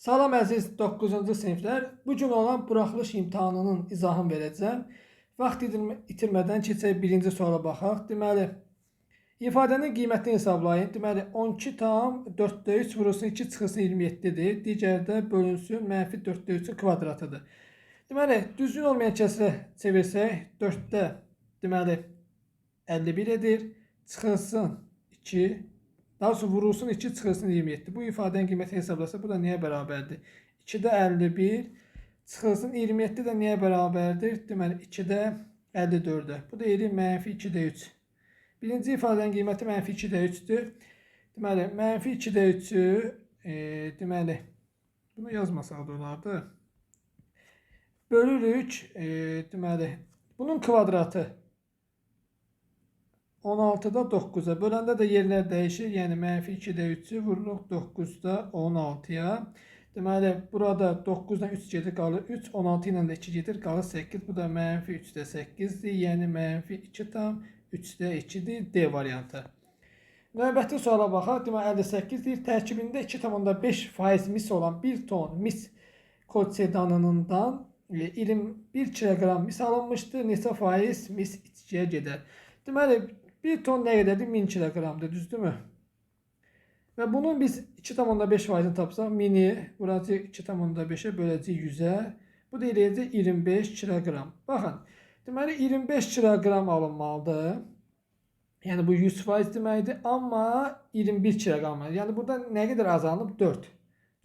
Salam əziz 9-cu siniflər. Bu gün olan buraxılış imtahanının izahını verəcəm. Vaxt itirmədən keçək birinci suala baxaq. Deməli, ifadənin qiymətini hesablayın. Deməli, 12,4/3 vurulsun 2 çıxılsın 27-dir. Digərdə bölünsün -4/3-ün kvadratıdır. Deməli, düzgün olmayan kəsrə çevirsək, 4-də deməli 51 edir. Çıxılsın 2. Daha sonra vurulsun 2 çıxılsın 27. Bu ifadənin qiymətini hesablasaq, bu da nəyə bərabərdir? 2-də 51 çıxılsın 27 də nəyə bərabərdir? Deməli, 2-də 54-ə. Bu da edir -2/3. Birinci ifadənin qiyməti -2/3-dür. Deməli, -2/3-ü deməli, bunu yazmasaq da olardı. Bölürük, deməli, bunun kvadratı 16-da 9-a. Böləndə də yerlər dəyişir. Yəni, -2/3-ü vururuq 9-da 16-ya. Deməli, burada 9-dan 3 gedir, qalır 3. 16 ilə də 2 gedir, qalır 8. Bu da -3-də 8-dir. Yəni, -2,3-də 2-dir. D variantı. Növbəti suala baxaq. Deməli, 58 deyir. Tərkibində 2,5% mis olan 1 ton mis kolçedanından 21 kiloqram mis alınmışdır. Neçə faiz mis içkiyə gedər? Deməli, 1 ton nə qədərdir? 1000 kiloqramdır, düzdürmü? Və bunun biz 2,5%-ni tapsaq, 1000-i vuracaq 2,5-ə böləcək 100-ə. Bu da eləyəcək 25 kiloqram. Baxın, deməli 25 kiloqram alınmalıdır. Yəni bu 100% deməkdir, amma 21 kiloqram. Yəni burada nə qədər azalınıb? 4.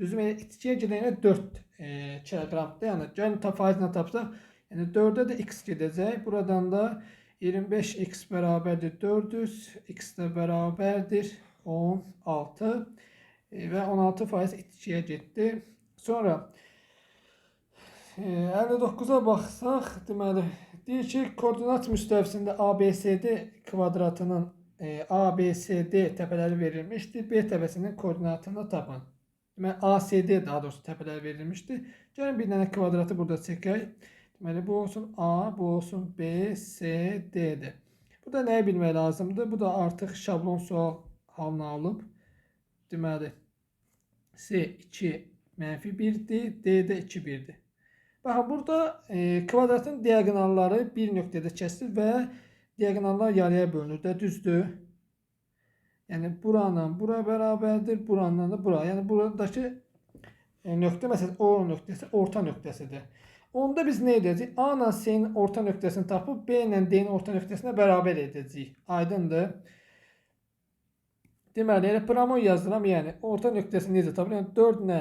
Düzdürmü? İçkiyə gedənə 4 kiloqramdır. Yəni gəlin faizlə tapsaq, yəni 4-ə də x gedəcək. Buradan da 25x bərabərdir 400, x də bərabərdir 16 və 16% içkiyə getdi. Sonra 59-a baxsaq, deməli, deyir ki, koordinat müstəvisində ABCD kvadratının ABCD təpələri verilmişdir. B təpəsinin koordinatını tapın. Deməli, ACD daha doğrusu təpələri verilmişdir. Gəlin bir dənə kvadratı burada çəkək. Deməli, bu olsun A, bu olsun B, C, D'dir. Bu da nəyi bilmək lazımdır? Bu da artıq şablon sual halına alıb. Deməli, C 2 -1-dir, D də 2 1-dir. Baxın, burada kvadratın diagonalları bir nöqtədə kəsilir və diagonallar yarıya bölünür də, düzdür? Yəni, buranın bura bərabərdir, buranın da bura. Yəni, buradakı nöqtə, məsələn, O nöqtəsi orta nöqtəsidir. Onda biz nə edəcəyik? A ilə C-nin orta nöqtəsini tapıb B ilə D-nin orta nöqtəsinə bərabər edəcəyik. Aydındır. Deməli, elə promoy yazıram. Yəni, orta nöqtəsini necə tapır? Yəni, 4 ilə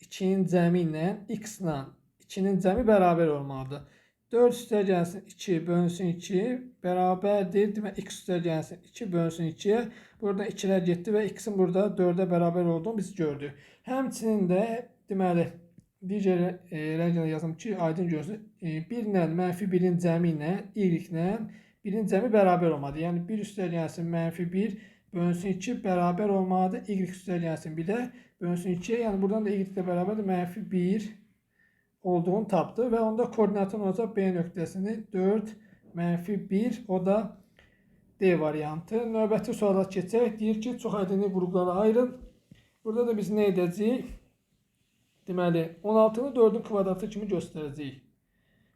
2-nin cəmi ilə x ilə 2-nin cəmi bərabər olmalıdır. 4 üstə gəlsin 2 bölünsün 2 bərabərdir. Deməli, x üstə gəlsin 2 bölünsün 2-yə. Burada 2-lər getdi və x-in burada 4-ə bərabər olduğunu biz gördük. Həmçinin də, deməli, digər rənglə yazım ki, aydın görsün. 1 ilə -1-in cəmi ilə y ilə 1-in cəmi bərabər olmalıdır. Yəni 1 üstə gəlsin -1 bölünsün 2 bərabər olmalıdır. Y üstə gəlsin 1-ə bölünsün 2-yə. Yəni buradan da y ilə bərabərdir -1 olduğunu tapdı və onda koordinatın olacaq B nöqtəsini 4 -1, o da D variantı. Növbəti suala keçək. Deyir ki, çox ədini qruplara ayırın. Burada da biz nə edəcəyik? Deməli, 16-nı 4-ün kvadratı kimi göstərəcəyik.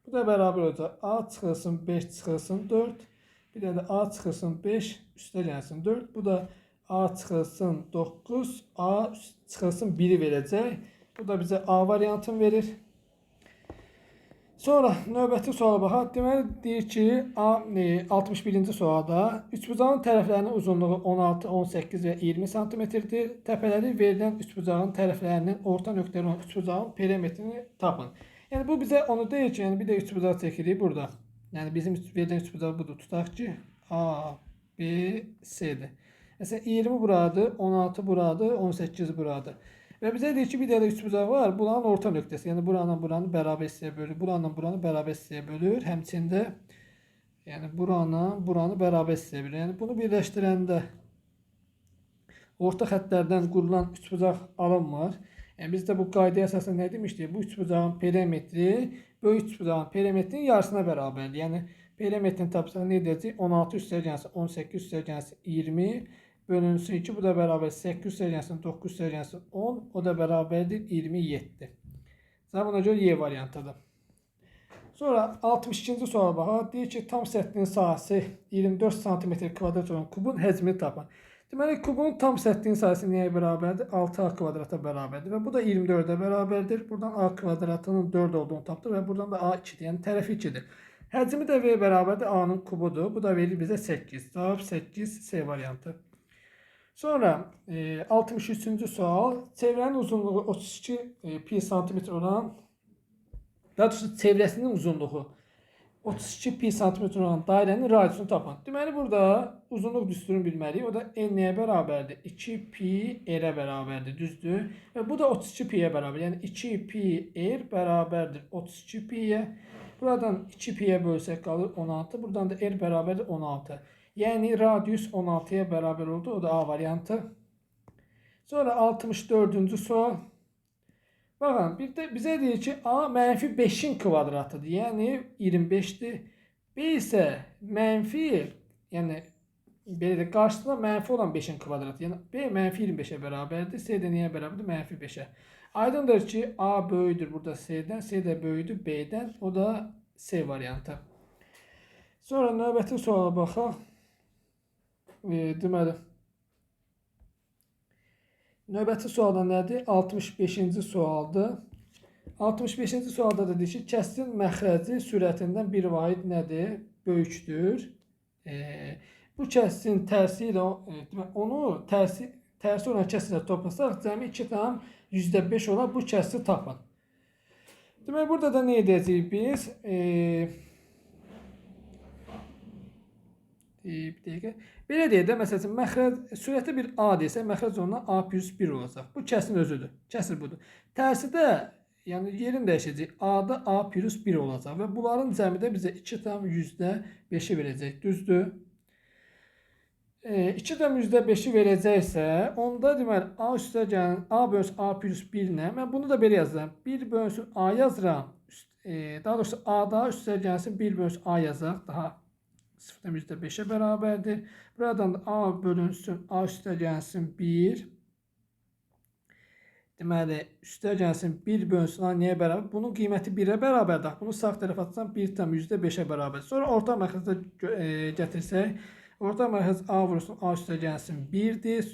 Bu da bərabər olacaq. A çıxılsın 5 çıxılsın 4. Bir də A çıxılsın 5 üstə gəlsin 4. Bu da A çıxılsın 9. A çıxılsın 1-i verəcək. Bu da bizə A variantını verir. Sonra növbəti suala baxaq. Deməli, deyir ki, 61-ci sualda üçbucağın tərəflərinin uzunluğu 16, 18 və 20 cm-dir. Təpələri verilən üçbucağın tərəflərinin orta nöqtəli olan üçbucağın perimetrini tapın. Yəni, bu bizə onu deyir ki, yəni bir də üçbucaq çəkirik burada. Yəni, bizim verilən üçbucaq budur. Tutaq ki, A, B, C-dir. Məsələn, 20 buradır, 16 buradır, 18 buradır. Və bizə deyir ki, bir dənə üçbucaq var, buranın orta nöqtəsi. Yəni, buranı bərabər hissəyə bölür, buranı bərabər hissəyə bölür. Həmçində, yəni, buranı bərabər hissəyə bölür. Yəni, bunu birləşdirəndə orta xəttlərdən qurulan üçbucaq alınmır. Yəni, biz də bu qaydaya əsasən nə demişdik? Bu üçbucağın perimetri böyük üçbucağın perimetrinin yarısına bərabərdir. Yəni, perimetrini tapsaq nə edəcək? 16 üstə gəlsin 18 üstə gəlsin 20 bölünsün 2. Bu da bərabər 8 sərgənsin 9 sərgənsin 10. O da bərabərdir 27. Buna görə Y variantıdır. Sonra 62-ci suala baxaq. Deyir ki, tam səthinin sahəsi 24 sm kvadrat olan kubun həcmini tapın. Deməli, kubun tam səthinin sahəsi nəyə bərabərdir? 6A kvadrata bərabərdir və bu da 24-ə bərabərdir. Buradan A kvadratının 4 olduğunu tapdıq və buradan da A2-dir, yəni tərəfi 2-dir. Həcmi də V bərabərdir A-nın kubudur. Bu da verir bizə 8. Cavab 8 C variantı. Sonra 63-cü sual. Çevrənin uzunluğu 32 pi santimetr olan, daha doğrusu çevrəsinin uzunluğu 32 pi santimetr olan dairənin radiusunu tapın. Deməli, burada uzunluq düsturunu bilməliyik. O da n nəyə bərabərdir? 2 pi r-ə bərabərdir, düzdür? Və bu da 32 pi-yə bərabər. Yəni 2 pi r bərabərdir 32 pi-yə. Buradan 2 pi-yə bölsək qalır 16. Buradan da r bərabərdir 16. Yəni radius 16-ya bərabər oldu. O da A variantı. Sonra 64-cü sual. Baxın, bir də bizə deyir ki, A mənfi 5-in kvadratıdır. Yəni 25-dir. B isə mənfi, yəni belə də qarşısında mənfi olan 5-in kvadratı. Yəni B mənfi 25-ə bərabərdir. C də nəyə bərabərdir? Mənfi 5-ə. Aydındır ki, A böyüdür burada C-dən. C də böyüdür B-dən. O da C variantı. Sonra növbəti suala baxaq. Deməli, növbəti sualda nədir? 65-ci sualdır. 65-ci sualda da deyir ki, kəsrin məxrəci sürətindən bir vahid nədir? Böyükdür. Bu kəsrin tərsi ilə onu tərsi olan kəsrlə toplasaq, cəmi 2,5 olan bu kəsri tapın. Demək, burada da nə edəcəyik biz? Bir dəqiqə. Belə deyək də, məsələn, məxrəc sürəti bir A desə, məxrəc ondan A plus 1 olacaq. Bu kəsin özüdür. Kəsir budur. Tərsi də, yəni yerini dəyişəcək. A-da A plus 1 olacaq və bunların cəmi də bizə 2,5-i verəcək. Düzdür? 2,5-i verəcəksə, onda deməli A üstəgəlin A bölünsün A plus 1 nə? Mən bunu da belə yazıram. 1 bölünsün A yazıram. Daha doğrusu A-da üstəgəlsin 1 bölünsün A yazaq. Daha 0,5'e bərabərdir. Buradan da A bölünsün A üstəgəlsin 1. Deməli, üstəgəlsin 1 bölünsün A nəyə bərabər? Bunun qiyməti 1-ə bərabərdir. Bunu sağ tərəfə atsam 1,5'e bərabər. Sonra orta məxrəcə gətirsək, orta məxrəc A vurulsun A üstəgəlsin 1-dir.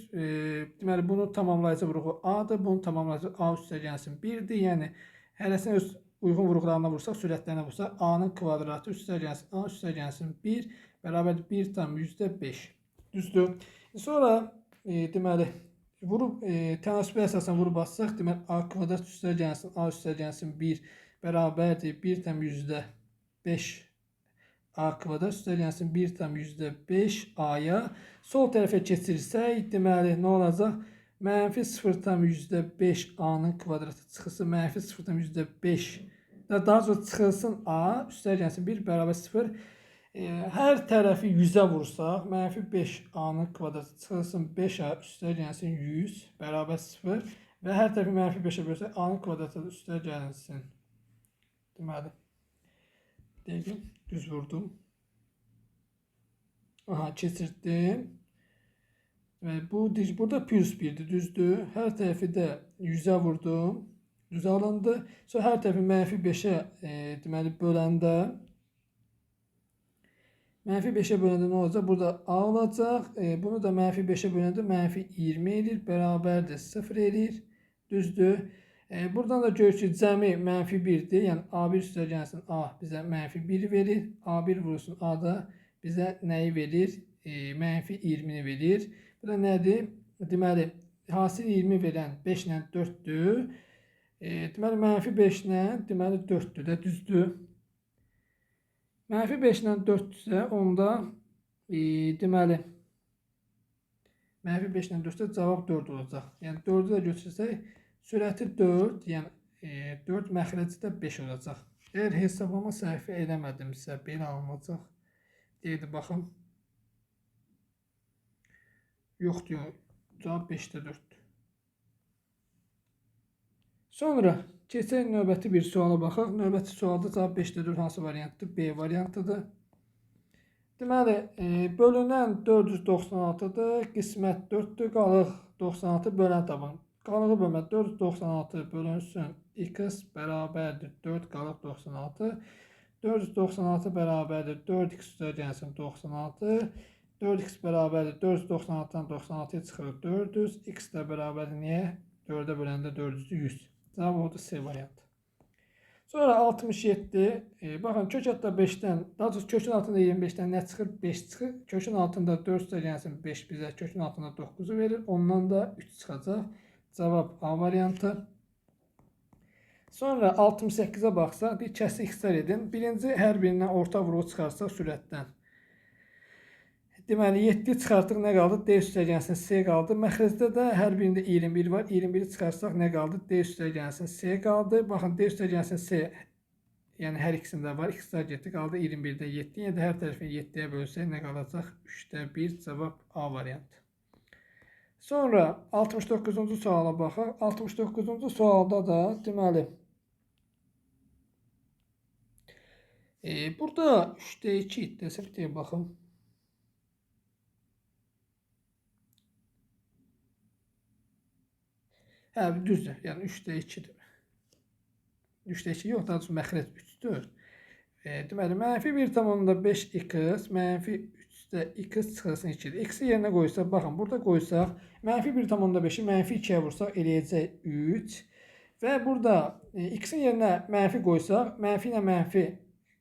Deməli, bunun tamamlayıcı vuruğu A-dır. Bunun tamamlayıcı A üstəgəlsin 1-dir. Yəni, hərəsini öz uyğun vuruqlarına vursaq, sürətlərinə vursaq, A-nın kvadratı üstəgəlsin A üstəgəlsin 1 bərabərdir 1,5. Düzdür. Sonra deməli vurub tənasübə əsasən vurub bassaq, deməli A kvadrat üstəgəlsin A üstəgəlsin 1 bərabərdir 1,5 A kvadrat üstəgəlsin 1,5 A-ya. Sol tərəfə keçirsək, deməli nə olacaq? Mənfi 0,5 A-nın kvadratı çıxılsın mənfi 0,5. Daha sonra çıxılsın A, üstəgəlsin 1 bərabər 0. Hər tərəfi 100-ə vursaq, mənfi 5 A-nın kvadratı çıxılsın 5A üstəgəlsin 100 bərabər 0. Və hər tərəfi mənfi 5-ə bölsək, A-nın kvadratı üstəgəlsin. Deməli, deyəcəm, düz vurdum. Aha, keçirdim. Və bu burada plus 1-dir, düzdür. Hər tərəfi də 100-ə vurdum. Düz alındı. Sonra hər tərəfi mənfi 5-ə deməli böləndə mənfi 5-ə böləndə nə olacaq? Burada A olacaq. Bunu da mənfi 5-ə böləndə mənfi 20 edir. Bərabərdir 0 edir. Düzdür. Buradan da görürük ki, cəmi mənfi 1-dir. Yəni A1 üstəgəlsin A bizə mənfi 1 verir. A1 vurulsun A da bizə nəyi verir? Mənfi 20-ni verir. Bu da nədir? Deməli, hasil 20 verən 5 ilə 4-dür. Deməli, mənfi 5 ilə deməli 4-dür də, düzdür. Mənfi 5 ilə 4-dürsə, onda deməli, mənfi 5 ilə 4-də cavab 4 olacaq. Yəni, 4-ü də götürsək, sürəti 4, yəni 4 məxrəci də 5 olacaq. Əgər hesablama səhvi eləmədimsə, belə alınacaq. Deyildi, baxın. Yox diyor. Cavab 5'də 4'dür. Sonra keçək növbəti bir suala baxaq. Növbəti sualda cavab 5'də 4 hansı variantdır? B variantıdır. Deməli, bölünən 496-dır, qismət 4-dür, qalıq 96 bölən taban. Qalığı bölmə 496 bölünsün x bərabərdir 4 qalıq 96. 496 bərabərdir 4x üzərgənsin 96. 4x bərabərdir 496-dan 96-ya çıxır 400. X də bərabərdir niyə? 4-ə böləndə 400-dür 100. Cavab oldu C variantı. Sonra 67. Baxın, kök altında 5-dən, daha doğrusu kökün altında 25-dən nə çıxır? 5 çıxır. Kökün altında 4 üzərgənsin 5 bizə kökün altında 9-u verir. Ondan da 3 çıxacaq. Cavab A variantı. Sonra 68-ə baxsaq, bir kəsri ixtisar edin. Birinci hər birindən orta vuruğu çıxarsaq sürətdən. Deməli 7 çıxartdıq, nə qaldı? D üstəgənsin C qaldı. Məxrəcdə də hər birində 21 var. 21-i çıxarsaq nə qaldı? D üstəgənsin C qaldı. Baxın, D üstəgənsin C, yəni hər ikisində var. İkisi getdi, qaldı 21-də 7. Yəni hər tərəfini 7-yə bölsək nə qalacaq? 3-də 1. Cavab A variantı. Sonra 69-cu suala baxaq. 69-cu sualda da deməli burada 3-də 2 desək deyə baxım. Hə, düzdür. Yəni 3-də 2-dir. 3-də 2 yox, daha doğrusu məxrəc 3-dür. Deməli, mənfi 1,5x, mənfi 3-də x çıxılsın 2-dir. X-i yerinə qoysaq, baxın, burada qoysaq, mənfi 1,5-i mənfi 2-yə vursaq, eləyəcək 3. Və burada x-in yerinə mənfi qoysaq, mənfi ilə mənfi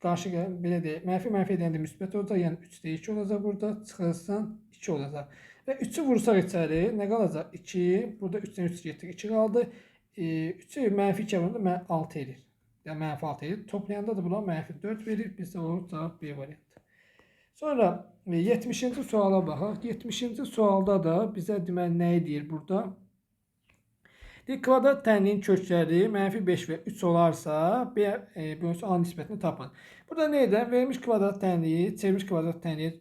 qarşı, belə deyək, mənfi edəndə müsbət olacaq, yəni 3-də 2 olacaq burada, çıxılsın 2 olacaq. Və 3-ü vursaq içəri, nə qalacaq? 2, burada 3-dən 3 getdik, 2 qaldı. 3-ü mənfi 2-yə vuranda 6 edir. Yəni mənfi 6 edir. Toplayanda da bunlar mənfi 4 verir. Bizdə olur cavab B variantı. Sonra 70-ci suala baxaq. 70-ci sualda da bizə deməli nəyi deyir burada? Kvadrat tənliyin kökləri mənfi 5 və 3 olarsa, B bölünsün A nisbətini tapın. Burada nə edən? Verilmiş kvadrat tənliyi, çevrilmiş kvadrat tənliyi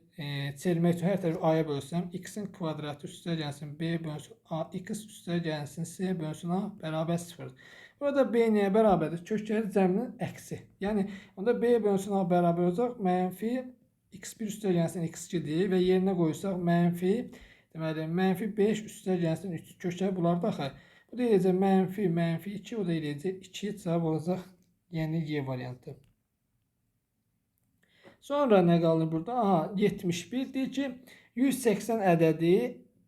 çevirmək üçün hər tərəfi A-ya bölsəm, x-in kvadratı üstə gəlsin B bölünsün A, x üstə gəlsin C bölünsün A bərabər 0. Burada B nəyə bərabərdir? Kökləri cəminin əksi. Yəni, onda B bölünsün A bərabər olacaq. Mənfi x1 üstə gəlsin x2-dir və yerinə qoyursaq mənfi, deməli, mənfi 5 üstə gəlsin 3. Kökləri bunlar da axı. Bu da eləyəcək mənfi 2, o da eləyəcək 2, cavab olacaq, yəni Y variantı. Sonra nə qalır burada? Aha, 71 deyir ki, 180 ədədi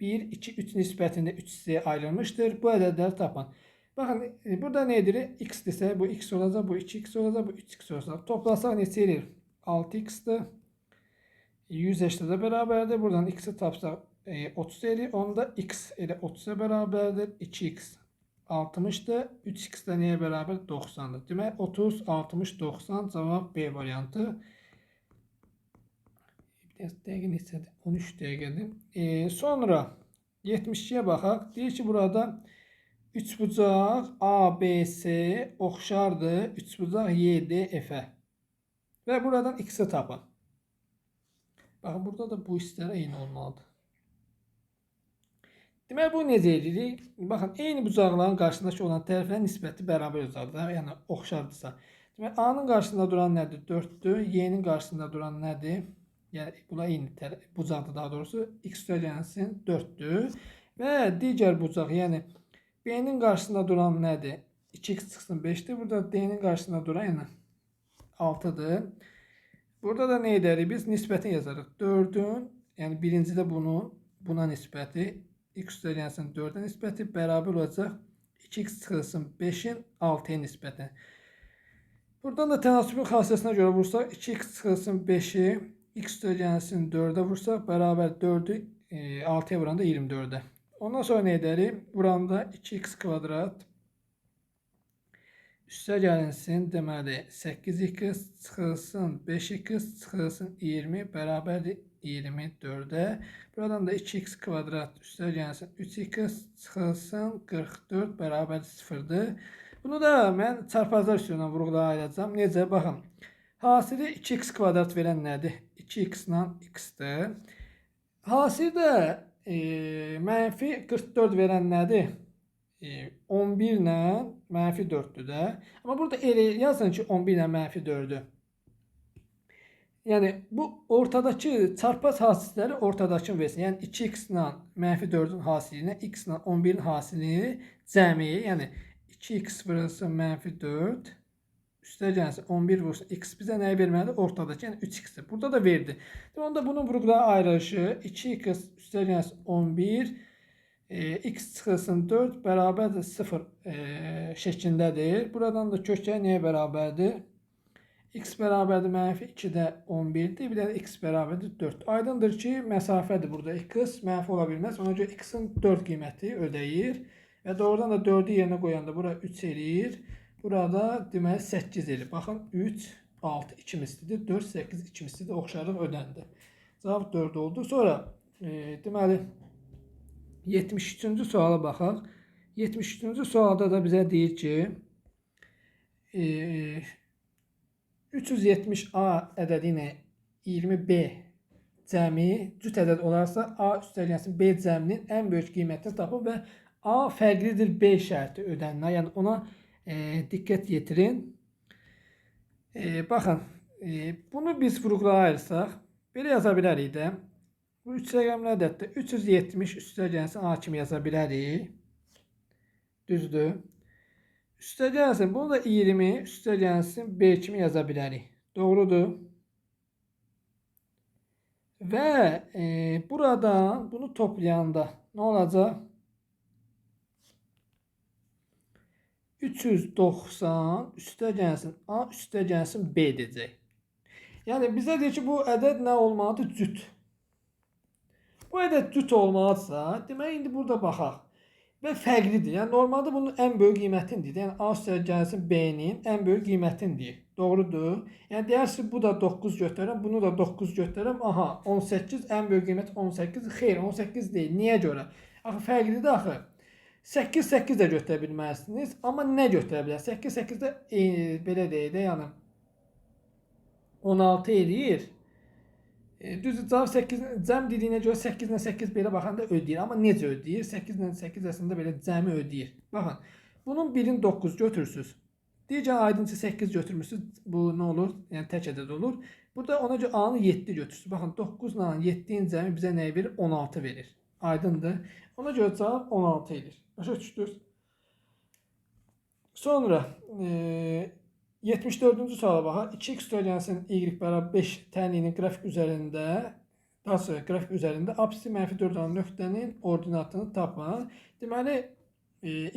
1, 2, 3 nisbətində 3 hissəyə ayrılmışdır. Bu ədədləri tapın. Baxın, burada nə edir? X desə, bu x olacaq, bu 2x olacaq, bu 3x olacaq. Toplasaq neçə edir? 6x-dir. 180 də bərabərdir. Buradan x-i tapsaq 30 edir. Onda x elə 30-a bərabərdir. 2x 60-dır. 3x də nəyə bərabər? 90-dır. Demək 30, 60, 90 cavab B variantı. Dəqiqə neçədir? 13 dəqiqədir. Sonra 72-yə baxaq. Deyir ki, burada 3 bucaq A, B, C oxşardır. 3 bucaq Y, D, F-ə. Və buradan x-i tapın. Baxın, burada da bu hissələr eyni olmalıdır. Deməli, bu necə edirik? Baxın, eyni bucaqların qarşısındakı olan tərəflərin nisbəti bərabər olacaqdır. Yəni, oxşardırsa. Deməli, A-nın qarşısında duran nədir? 4-dür. Y-nin qarşısında duran nədir? Yəni, buna eyni bucaqdır daha doğrusu. X üzərgənsin 4-dür. Və digər bucaq, yəni B-nin qarşısında duran nədir? 2x çıxsın 5-dir. Burada D-nin qarşısında duran yəni 6-dır. Burada da nə edərik? Biz nisbətini yazarıq. 4-ün, yəni birincidə bunun, buna nisbəti, x üzərgənsin 4-ə nisbəti bərabər olacaq 2x çıxılsın 5-in 6-ya nisbəti. Buradan da tənasübün xassəsinə görə vursaq, 2x çıxılsın 5-i, x üzərgənsin 4-ə vursaq, bərabər 4-ü 6-ya vuranda 24-ə. Ondan sonra nə edərik? Vuranda 2x kvadrat üstə gəlinsin, deməli 8x çıxılsın 5x çıxılsın 20 bərabərdir 24-ə. Buradan da 2x kvadrat üstə gəlsin 3x çıxılsın 44 bərabərdir 0-dır. Bunu da mən çarpazlar üstündən vurğulayacağam. Necə? Baxın. Hasili 2x kvadrat verən nədir? 2x ilə x-dir. Hasildə mənfi 44 verən nədir? 11 ilə mənfi 4-dür də. Amma burada elə yazın ki, 11 ilə mənfi 4-dür. Yani bu ortadaki çarpaz hasilləri ortadakı versin. Yəni 2x ilə -4-ün hasilini, x ilə 11-in hasilini cəmi, yəni 2x vurulsun -4 üstə gəlsin 11 vurulsun x bizə nəyi verməlidir? Ortadakı, yəni 3x-dir. Burada da verdi. Onda bunun vurğuları ayrılışı 2x üstə gəlsin 11 x çıxılsın 4 bərabərdir 0 şəklindədir. Buradan da kökə nəyə bərabərdir? X bərabərdir -2-də 11-dir. Bir də x bərabərdir 4. Aydındır ki, məsafədir burada. X mənfi ola bilməz. Ona görə x-in 4 qiyməti ödəyir. Və doğrudan da 4-ü yerinə qoyanda bura 3 eləyir. Burada deməli 8 eləyir. Baxın 3, 6 2 mislidir. 4, 8 2 mislidir. Oxşarlıq ödəndi. Cavab 4 oldu. Sonra deməli 73-cü suala baxaq. 73-cü sualda da bizə deyir ki 370A ədədi ilə 20B cəmi cüt ədəd olarsa A üstəgəlsin B cəminin ən böyük qiymətini tapın və A fərqlidir B şərti ödənilir. Yəni ona diqqət yetirin. Baxın, bunu biz vurğulara ayırsaq, belə yaza bilərik də. Bu 3 rəqəmli ədəddə 370 üstəgəlsin A kimi yaza bilərik. Düzdür. Üstə gəlsin, bunu da 20 üstə gəlsin B kimi yaza bilərik. Doğrudur. Və buradan bunu toplayanda nə olacaq? 390 üstə gəlsin A üstə gəlsin B edəcək. Yəni bizə deyir ki, bu ədəd nə olmalıdır? Cüt. Bu ədəd cüt olmalıdırsa, demək indi burada baxaq. Və fərqlidir. Yəni normalda bunun ən böyük qiymətindir. Yəni A üstə gəlsin B-nin ən böyük qiymətindir. Doğrudur. Yəni deyirsiniz bu da 9 götürürəm, bunu da 9 götürürəm. Aha, 18 ən böyük qiymət 18. Xeyr, 18 deyil. Niyə görə? Axı fərqlidir axı. 8 8 də götürə bilməlisiniz, amma nə götürə bilərsiniz? 8 8 də belə deyək də, yəni 16 eləyir. Düzdür, cavab 8 cəm dediyinə görə 8 ilə 8 belə baxanda ödəyir. Amma necə ödəyir? 8 ilə 8 əslində belə cəmi ödəyir. Baxın, bunun birini 9 götürürsünüz. Digər aydınca 8 götürmürsünüz. Bu nə olur? Yəni tək ədəd olur. Burada ona görə A-nı 7 götürsünüz. Baxın, 9 ilə 7-nin cəmi bizə nəyi verir? 16 verir. Aydındır. Ona görə cavab 16 edir. Başa düşdünüz? Sonra 74-cü suala baxaq. 2x gəlsin y bərabər 5 tənliyinin qrafik üzərində, daha sonra qrafik üzərində apsisi -4 olan nöqtənin ordinatını tapın. Deməli,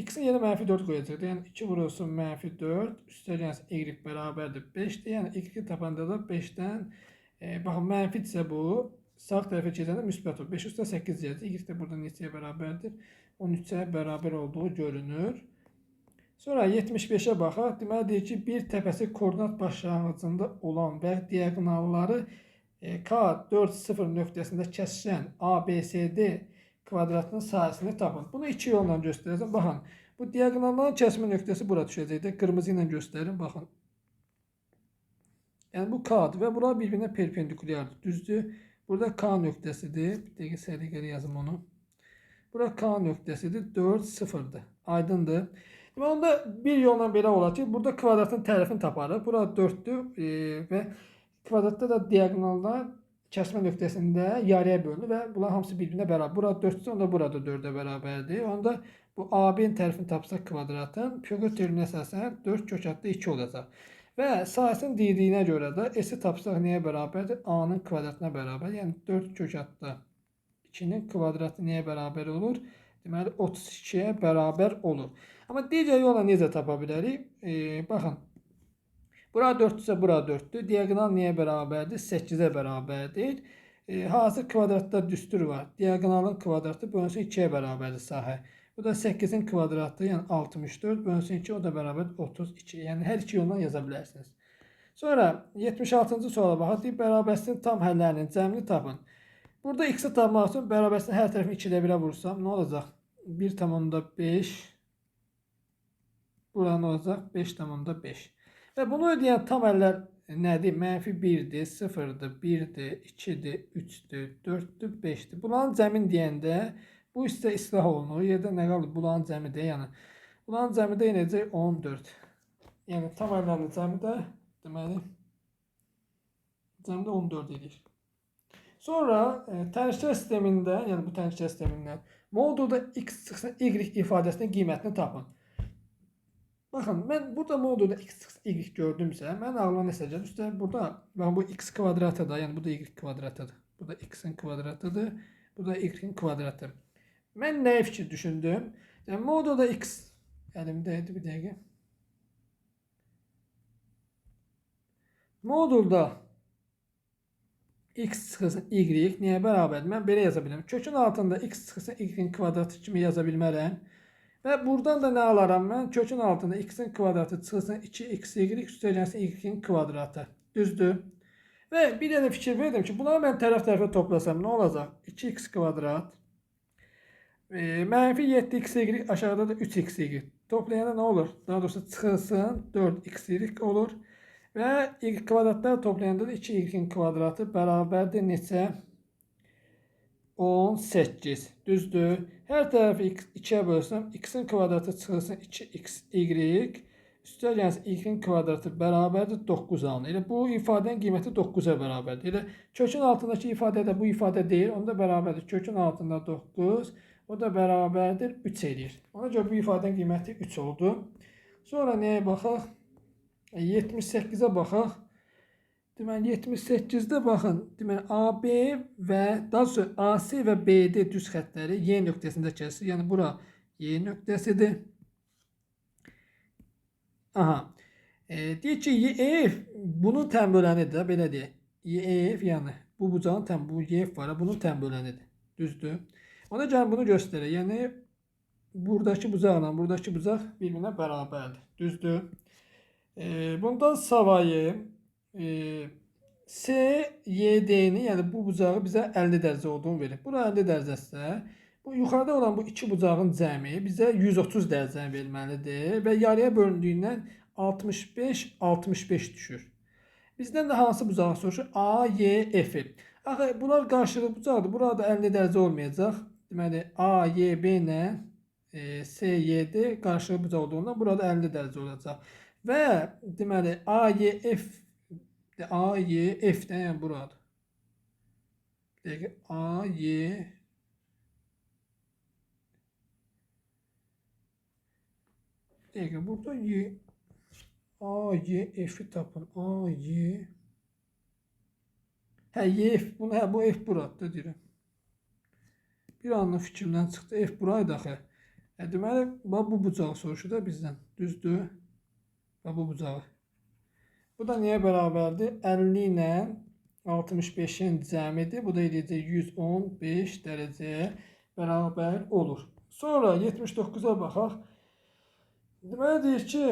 x-in yerinə -4 qoyacaq. Yəni 2 vurulsun -4 üstə gəlsin y bərabərdir 5-dir. Yəni y tapanda da 5-dən baxın mənfidirsə bu sağ tərəfə keçəndə müsbət olur. 5 üstə 8 yazır. Y də burada neçəyə bərabərdir? 13-ə bərabər olduğu görünür. Sonra 75'e baxaq. Deməli deyir ki, bir təpəsi koordinat başlanğıcında olan və diaqonalları K4,0 nöqtəsində kəsişən ABCD kvadratının sahəsini tapın. Bunu iki yolla göstərəcəm. Baxın, bu diaqonalların kəsmə nöqtəsi bura düşəcəkdir. Qırmızı ilə göstərin. Baxın. Yəni bu K-dır və bunlar bir-birinə perpendikulyardır. Düzdür? Burada K nöqtəsidir. Bir dəqiqə səliqəli yazım onu. Bura K nöqtəsidir. 4, 0'dır. Aydındır. Onda bir yolla belə olar ki, burada kvadratın tərəfini taparıq. Bura 4'dür və kvadratda da diaqonallar kəsmə nöqtəsində yarıya bölünür və bunlar hamısı bir-birinə bərabər. Bura 4-dür, onda burada 4-ə bərabərdir. Onda bu AB-nin tərəfini tapsaq kvadratın, Piyagor teoreminə əsasən 4 kök altında 2 olacaq. Və sahəsinin dediyinə görə də S-i tapsaq nəyə bərabərdir? A-nın kvadratına bərabər. Yəni 4 kök altında 2-nin kvadratı nəyə bərabər olur? Deməli 32'ye bərabər olur. Amma digər yolla necə tapa bilərik? Baxın. Bura 4-dürsə bura 4'dür. Diaqonal nəyə bərabərdir? 8'ə bərabərdir. Hazır kvadratda düstur var. Diaqonalın kvadratı bölünsün 2'yə bərabərdir sahə. Bu da 8'in kvadratı, yəni 64 bölünsün 2, o da bərabər 32. Yəni hər iki yolla yaza bilərsiniz. Sonra 76-cı suala baxaq. Bərabərsizliyin tam həllərinin cəmini tapın. Burada x-i tapmaq üçün bərabərsizliyin hər tərəfini 2-də 1'ə vursam nə olacaq? 1,5 Bura nə olacaq? 5,5. Və bunu ödəyən tam əllər nədir? -1'dir, 0'dır, 1'dir, 2'dir, 3'dür, 4'dür, 5'dir. Bunların cəmin deyəndə bu isə islah olunur. Yerdə nə qalır? Bunların cəmi də, yəni bunların cəmi də yenəcək 14. Yəni tam əllərin cəmi də deməli Cəmdə 14 edir. Sonra təhlükəsizlik sistemində, yəni bu təhlükəsizlik sistemindən modulda x çıxsın y ifadəsinin qiymətini tapın. Baxın, mən burada modulda x çıxsın y gördümsə, mən ağlıma nəsə gəlir. Üstəlik burada, baxın bu x kvadratıdır, yəni bu da y kvadratıdır. Bu da x-in kvadratıdır, bu da y-in kvadratı. Mən nəyə fikir düşündüm? Yəni modulda x, əlimdəydi bir dəqiqə. Modulda x çıxılsın y nəyə bərabərdir? Mən belə yaza bilirəm. Kökün altında x çıxılsın y-in kvadratı kimi yaza bilmərəm. Və buradan da nə alaram mən? Kökün altında x-in kvadratı çıxılsın 2xy üstəgəlsin y-in kvadratı. Düzdür? Və bir dənə fikir verdim ki, bunları mən tərəf-tərəfə toplasam nə olacaq? 2x kvadrat mənfi 7xy aşağıda da 3xy. Toplayanda nə olur? Daha doğrusu çıxılsın 4xy olur. Və y kvadratlar toplayanda da 2y-in kvadratı bərabərdir neçə? 18. Düzdür? Hər tərəfi 2-yə bölsəm, x-in kvadratı çıxılsın 2xy, üstə gəlsin y-in kvadratı bərabərdir 9 alınır. Elə bu ifadənin qiyməti 9-a bərabərdir. Elə kökün altındakı ifadə də bu ifadə deyil, onda bərabərdir. Kökün altında 9, o da bərabərdir 3 edir. Ona görə bu ifadənin qiyməti 3 oldu. Sonra nəyə baxaq? 78'e baxaq. Deməli 78'də baxın. Deməli AB və daha sonra AC və BD düz xəttləri Y nöqtəsində kəsir. Yəni bura Y nöqtəsidir. Aha. Deyək ki, YF bunun tən bölənidir, belə deyək. YF yəni bu bucağın tən bu YF var, bunun tən bölənidir. Düzdür? Ona görə bunu göstərir. Yəni buradakı bucaqla buradakı bucaq bir-birinə bərabərdir. Düzdür? Bundan savayı CYD'ni yəni bu bucağı bizə 50 dərəcə olduğunu verir. Bura 50 dərəcəsə, bu yuxarıda olan bu iki bucağın cəmi bizə 130 dərəcə verməlidir və yarıya bölündüyündən 65-65 düşür. Bizdən də hansı bucağı soruşur? AYF. Axı bunlar qarşılıqlı bucaqdır. Burada 50 dərəcə olmayacaq. Deməli AYB ilə CYD qarşılıqlı bucaq olduğundan burada 50 dərəcə olacaq. Və deməli AYF-dən yəni buradır. Dəqiqə dəqiqə burada AYF-i tapın. YF bunu bu F buradır deyirəm. Bir anlıq fikrimdən çıxdı. F buraydı axı. Deməli bu bucağı soruşur da bizdən. Düzdür? Və bu bucağı. Bu da nəyə bərabərdir? 50 ilə 65-in cəmidir. Bu da eləyəcək 115 dərəcəyə bərabər olur. Sonra 79-a baxaq. Deməli deyir ki,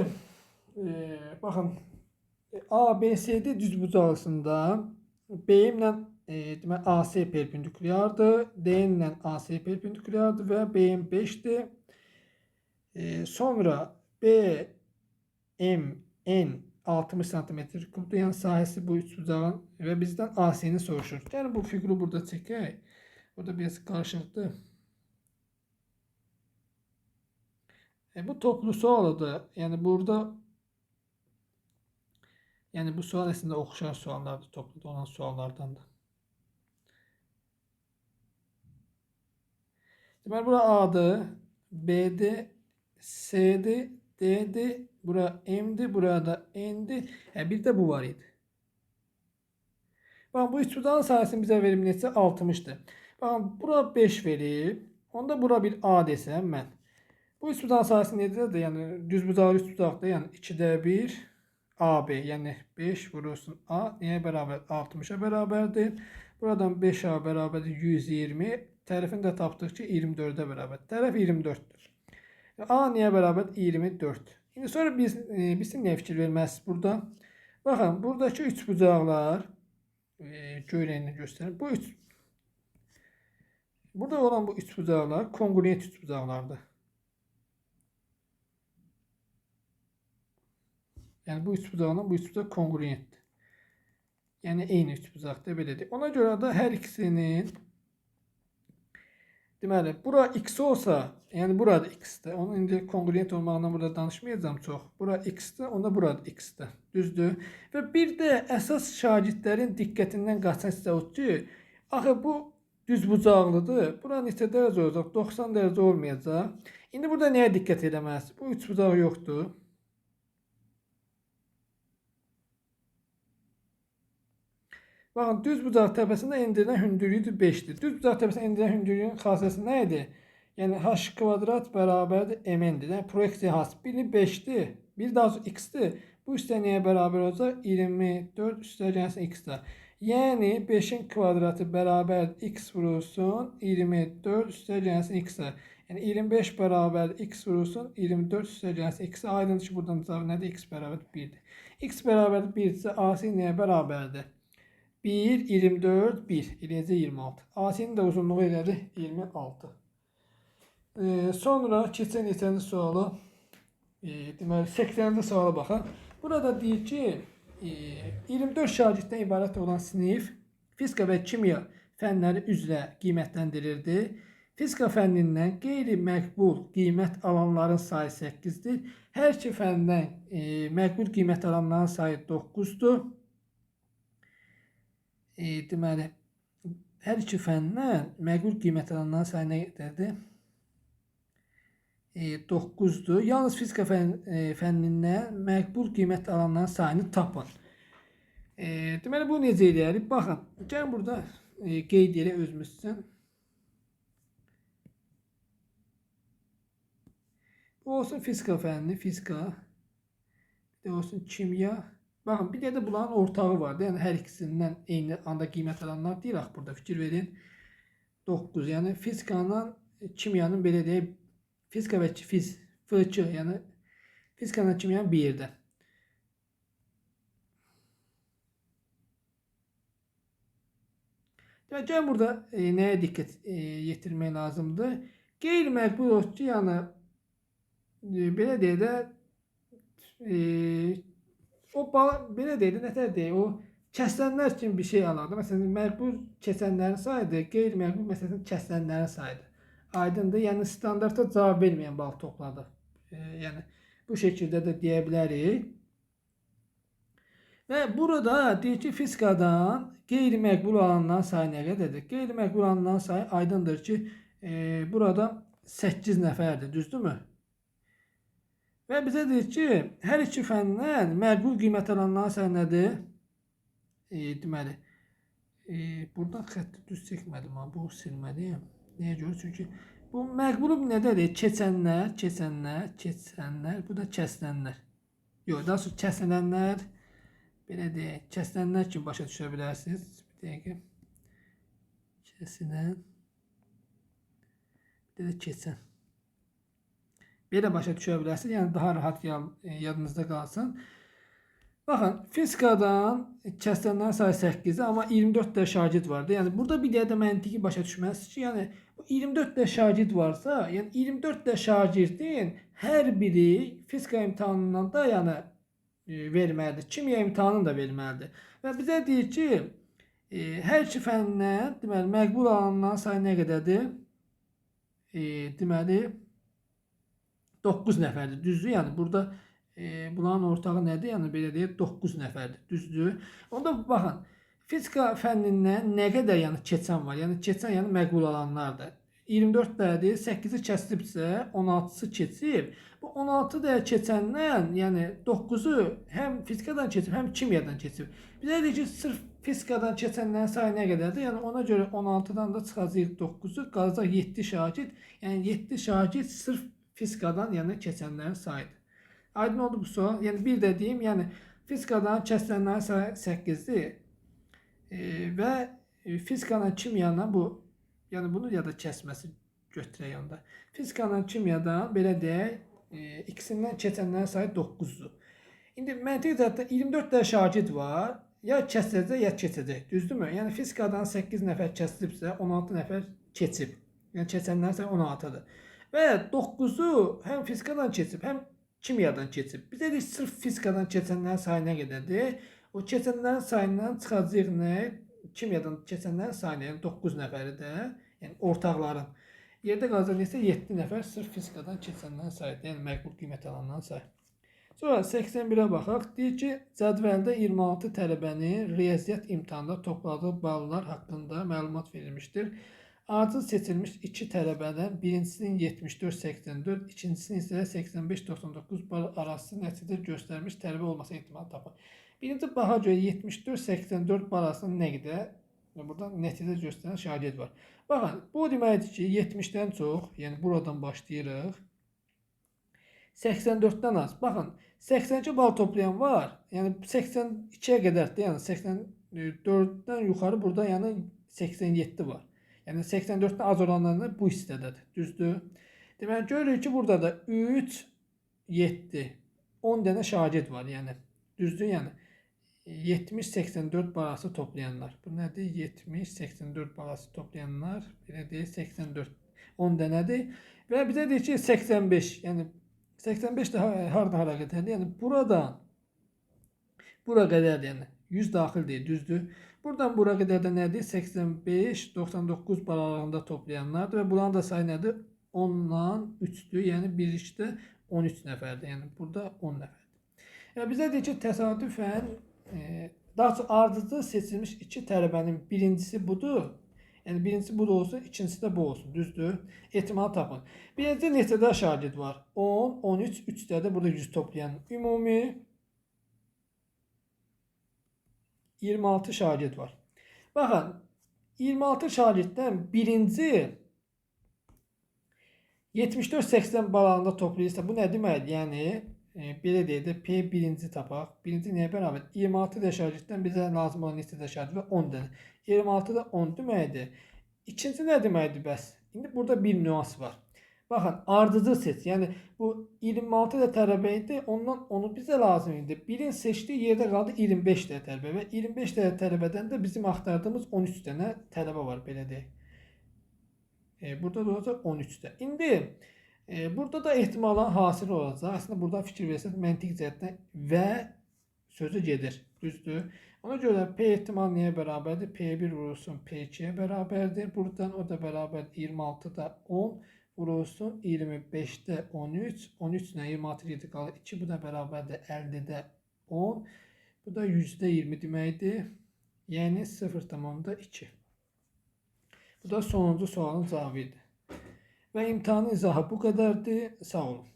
baxın, ABCD düz bucağısında B ilə deməli AC perpendikulyardır, D ilə AC perpendikulyardır və BM 5-dir. Sonra BMN 60 cm kubdur, yəni sahəsi bu üç bucağın və bizdən AC-ni soruşur. Yəni bu fiquru burada çəkək. Burada biraz qarışıqdır. Bu toplu sualıdır. Yəni burada bu sual əslində oxşar suallardır, topluda olan suallardandır. Deməli bura A'dır, B'dir, C'dir, D'dir, bura M'dir, burada N'dir. Bir də bu var idi. Baxın, bu üç bucağın sayəsini bizə verim neçə? 60'dır. Baxın, bura 5 verib. Onda bura bir A desəm mən. Bu üç bucağın sayəsi necədir? Yəni düz bucağı üç bucaqdır. Yəni 2'də 1 AB. Yəni 5 vurulsun A. Nəyə bərabər? 60'a bərabərdir. Buradan 5A bərabərdir 120. Tərəfini də tapdıq ki 24'ə bərabər. Tərəf 24'dür. A nəyə bərabər? 24. İndi sonra biz nəyə fikir verməsiz burada? Baxın, buradakı üç bucaqlar göyrəyini göstərir. Burada olan bu üç bucaqlar kongruent üç bucaqlardır. Yəni bu üç bucaqla bu üç bucaq kongruentdir. Yəni eyni üç bucaqdır, belə deyək. Ona görə də hər ikisinin Deməli, bura x olsa, yəni burada x-dir. Onun indi kongruent olmağından burada danışmayacağım çox. Bura x-dir, onda burada x-dir. Düzdür? Və bir də əsas şagirdlərin diqqətindən qaçan sizə o ki, axı bu düzbucaqlıdır. Bura neçə dərəcə olacaq? 90 dərəcə olmayacaq. İndi burada nəyə diqqət edəməz? Bu üçbucaq yoxdur. Baxın, düz bucaq təpəsində endirilən hündürlüyü 5-dir. Düz bucaq təpəsində endirilən hündürlüyün xassəsi nə idi? Yəni h kvadrat bərabərdir mn-dir. Yəni proyeksiya has. Biri 5-dir, bir daha sonra x-dir. Bu üstə nəyə bərabər olacaq? 24 üstəgəlsin x-dir. Yəni 5-in kvadratı bərabər x vurulsun 24 üstəgəlsin x-dir. Yəni 25 bərabər x vurulsun 24 üstəgəlsin x-dir. Aydındır ki, buradan cavab nədir? X bərabər 1-dir. X bərabər 1-dirsə AC nəyə bərabərdir? 1, 24, 1. Eləyəcək 26. AC-nin də uzunluğu elədir 26. Sonra keçən neçənci sualı, deməli 80-ci suala baxaq. Burada deyir ki, 24 şagirddən ibarət olan sinif fizika və kimya fənləri üzrə qiymətləndirildi. Fizika fənnindən qeyri-məqbul qiymət alanların sayı 8-dir. Hər iki fəndən məqbul qiymət alanların sayı 9-dur. Deməli, hər iki fəndən məqbul qiymət alanların sayı nə qədərdir? 9-dur. Yalnız fizika fənnindən məqbul qiymət alanların sayını tapın. Deməli, bu necə eləyərik? Baxın, gəlin burada qeyd elə özümüz üçün. Bu olsun fizika fənni, fizika. Bir də olsun kimya. Baxın, bir də bunların ortağı vardı. Yəni, hər ikisindən eyni anda qiymət alanlar deyil. Burada fikir verin. 9. Yəni, fizikanın, kimyanın belə deyək, fizika və FK, yəni fizikanın kimyanın bir yerdə. Gəlin burada nəyə diqqət yetirmək lazımdır? Qeyri-məqbul olsun ki, yəni belə deyək də o belə deyək də nətər deyək, o kəsilənlər üçün bir şey alırdı. Məsələn, məqbul keçənlərin sayıdır, qeyri-məqbul məsələn kəsilənlərin sayıdır. Aydındır, yəni standarta cavab verməyən bal topladıq. Yəni bu şəkildə də deyə bilərik. Və burada deyir ki, fizikadan qeyri-məqbul alanların sayı nə qədərdir? Qeyri-məqbul alanların sayı aydındır ki, burada 8 nəfərdir, düzdürmü? Və bizə deyir ki, hər iki fəndən məqbul qiymət alanların sayı nədir? Deməli, buradan xətti düz çəkmədim, bu silməliyim. Nəyə görə? Çünki bu məqbulu nədədir? Keçənlər, bu da kəsilənlər. Yox, daha sonra kəsilənlər, belə deyək, kəsilənlər kimi başa düşə bilərsiniz. Bir dəqiqə. Kəsilən, bir də keçən. Belə başa düşə bilərsiniz, yəni daha rahat yadınızda qalsın. Baxın, fizikadan kəsilənlərin sayı 8-dir, amma 24 də şagird vardı. Yəni burada bir də məntiqi başa düşməlisiniz ki, yəni 24 də şagird varsa, yəni 24 də şagirdin hər biri fizika imtahanından da yəni verməlidir. Kimya imtahanını da verməlidir. Və bizə deyir ki, hər iki fəndən deməli məqbul alanların sayı nə qədərdir? Deməli 9 nəfərdir. Düzdür? Yəni burada bunların ortağı nədir? Yəni belə deyək 9 nəfərdir. Düzdür? Onda baxın, fizika fənnindən nə qədər yəni keçən var? Yəni keçən yəni məqbul alanlardır. 24 dədir, 8-i kəsilibsə 16-sı keçib. Bu 16 dəyə keçəndən, yəni 9-u həm fizikadan keçib, həm kimyadan keçib. Bizə deyir ki, sırf fizikadan keçənlərin sayı nə qədərdir? Yəni ona görə 16-dan da çıxacaq 9-u, qalacaq 7 şagird. Yəni 7 şagird sırf fizikadan yəni keçənlərin sayıdır. Aydın oldu bu sual. Yəni bir də deyim, yəni fizikadan kəsilənlərin sayı 8-dir. Və fizikanın kimyanın bu, yəni bunu ya da kəsməsi götürək onda. Fizikanın kimyadan belə deyək, ikisindən keçənlərin sayı 9-dur. İndi məntiq cəhətdən 24 də şagird var. Ya kəsiləcək, ya keçəcək. Düzdürmü? Yəni fizikadan 8 nəfər kəsilibsə, 16 nəfər keçib. Yəni keçənlərin sayı 16-dır. Və 9-u həm fizikadan keçib, həm kimyadan keçib. Bizə deyir, sırf fizikadan keçənlərin sayı nə qədərdir? O keçənlərin sayından çıxacaq nə? Kimyadan keçənlərin sayı, yəni 9 nəfəri də, yəni ortaqların. Yerdə qalan isə 7 nəfər sırf fizikadan keçənlərin sayıdır. Yəni məqbul qiymət alanların sayı. Sonra 81-ə baxaq. Deyir ki, cədvəldə 26 tələbənin riyaziyyat imtahanında topladığı ballar haqqında məlumat verilmişdir. Acil seçilmiş 2 tələbədən birincisinin 74-84, ikincisinin isə 85-99 bal arası nəticə göstərmiş tələbə olması ehtimalı tapın. Birinci baha görə 74-84 bal arasında nə qədər? Burada nəticə göstərən şagird var. Baxın, bu deməkdir ki, 70-dən çox, yəni buradan başlayırıq. 84-dən az. Baxın, 82 bal toplayan var. Yəni 82-yə qədərdir. Yəni 84-dən yuxarı burada yəni 87 var. Yəni 84-dən az olanlar bu hissədədir. Düzdür? Deməli görürük ki, burada da 3, 7, 10 dənə şagird var. Yəni düzdür? Yəni 70-84 balası toplayanlar. Bu nədir? 70-84 balası toplayanlar. Belə deyək 84. 10 dənədir. Və bizə deyir ki 85. Yəni 85 də hardan hara qədərdir? Yəni buradan bura qədərdir. Yəni 100 daxil deyil, düzdür? Buradan bura qədər də nədir? 85-99 bal aralığında toplayanlardır və bunların da sayı nədir? 10-dan 3-dür. Yəni birlikdə 13 nəfərdir. Yəni burada 10 nəfərdir. Yəni bizə deyir ki, təsadüfən daha çox ardıcıl seçilmiş 2 tələbənin birincisi budur. Yəni birincisi bu da olsun, ikincisi də bu olsun. Düzdür? Ehtimal tapın. Birinci neçədə şagird var? 10, 13, 3-də də burada 100 toplayan. Ümumi 26 şagird var. Baxın, 26 şagirddən birinci 74-80 bal aralığında toplayırsa bu nə deməkdir? Yəni belə deyək də P birinci tapaq. Birinci nəyə bərabər? 26 də şagirddən bizə lazım olan neçə də şagird var? 10 dənə. 26 da 10 deməkdir. İkinci nə deməkdir bəs? İndi burada bir nüans var. Baxın, ardıcıl seç. Yəni bu 26 da tələbə idi. Ondan onu bizə lazım idi. Birin seçdiyi yerdə qaldı 25 dənə tələbə və 25 dənə tələbədən də bizim axtardığımız 13 dənə tələbə var, belə deyək. Burada da olacaq 13-də. İndi burada da ehtimalın hasil olacaq. Aslında burada fikir versək məntiq cəhətdən və sözü gedir. Düzdür? Ona görə P ehtimal nəyə bərabərdir? P1 vurulsun P2-yə bərabərdir. Buradan o da bərabər 26-da 10 vurulsun 25-də 13. 13 ilə 26 7 qalır 2. Bu da bərabərdir 50-də 10. Bu da 100-də 20 deməkdir. Yəni 0,2. Bu da sonuncu sualın cavabı idi. Və imtahanın izahı bu qədərdir. Sağ olun.